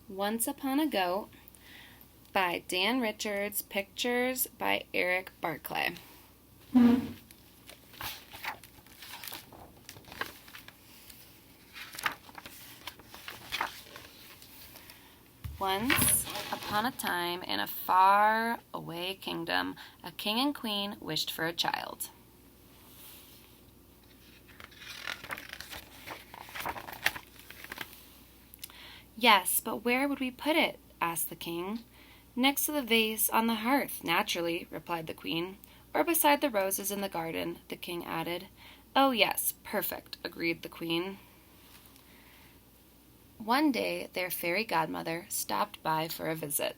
Once Upon a Goat by Dan Richards, pictures by Eric Barclay. Once upon a time, in a far away kingdom, a king and queen wished for a child. Yes, but where would we put it? Asked the king. Next to the vase on the hearth, naturally, replied the queen. Or beside the roses in the garden, the king added. Oh, yes, perfect, agreed the queen. One day, their fairy godmother stopped by for a visit.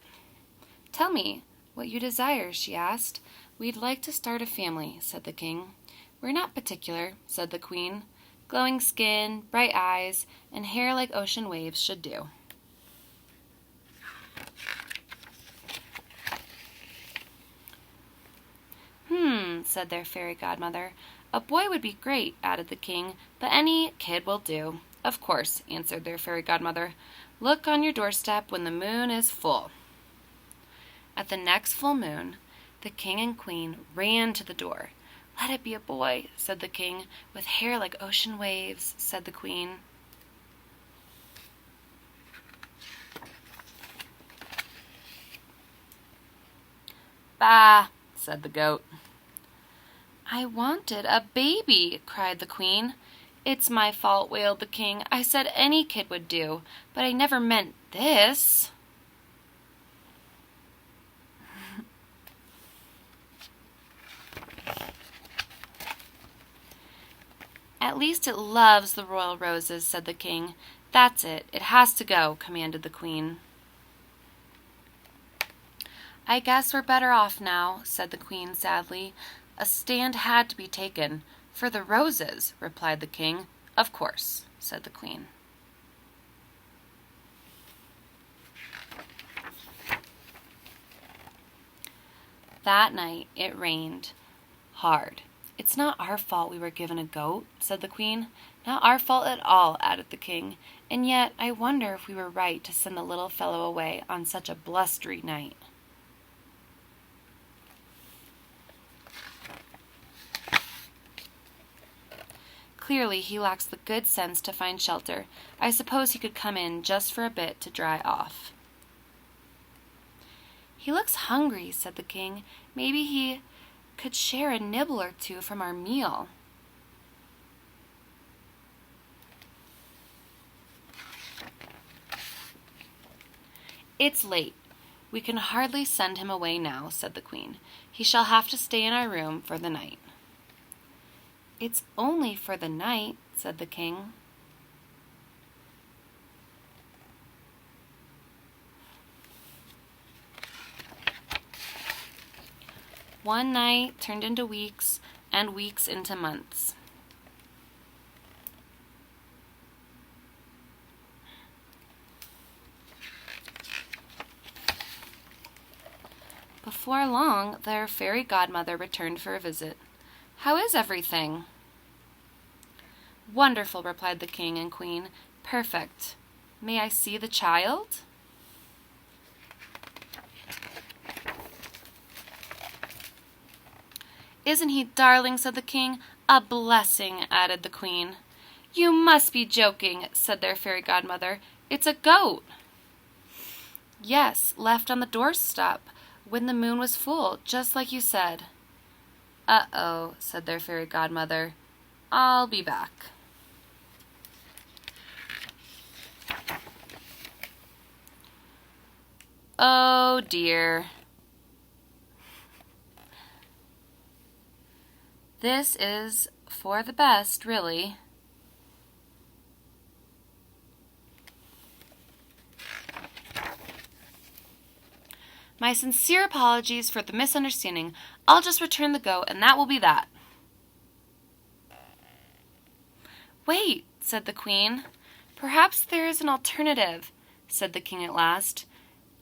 Tell me what you desire, she asked. We'd like to start a family, said the king. We're not particular, said the queen. Glowing skin, bright eyes, and hair like ocean waves should do. Said their fairy godmother. A boy would be great, added the king, but any kid will do. Of course, answered their fairy godmother. Look on your doorstep when the moon is full. At the next full moon, the king and queen ran to the door. Let it be a boy, said the king. With hair like ocean waves, said the queen. Bah, said the goat. I wanted a baby, cried the queen. It's my fault, wailed the king. I said any kid would do, but I never meant this. At least it loves the royal roses, said the king. That's it. It has to go, commanded the queen. I guess we're better off now, said the queen sadly. A stand had to be taken. For the roses, replied the king. Of course, said the queen. That night it rained hard. It's not our fault we were given a goat, said the queen. Not our fault at all, added the king. And yet I wonder if we were right to send the little fellow away on such a blustery night. Clearly he lacks the good sense to find shelter. I suppose he could come in just for a bit to dry off. He looks hungry, said the king. Maybe he could share a nibble or two from our meal. It's late. We can hardly send him away now, said the queen. He shall have to stay in our room for the night. It's only for the night, said the king. One night turned into weeks, and weeks into months. Before long, their fairy godmother returned for a visit. How is everything? Wonderful, replied the king and queen. Perfect. May I see the child? Isn't he darling, said the king. A blessing, added the queen. You must be joking, said their fairy godmother. It's a goat. Yes, left on the doorstep when the moon was full, just like you said. Uh-oh, said their fairy godmother. I'll be back. Oh, dear. This is for the best, really. My sincere apologies for the misunderstanding. I'll just return the goat, and that will be that. Wait, said the queen. Perhaps there is an alternative, said the king at last.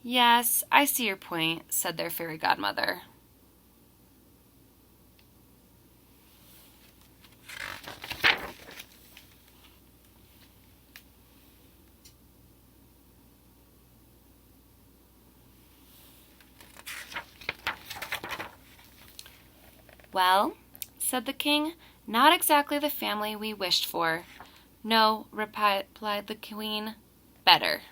Yes, I see your point, said their fairy godmother. "Well," said the king, "not exactly the family we wished for." "No," replied the queen, "better."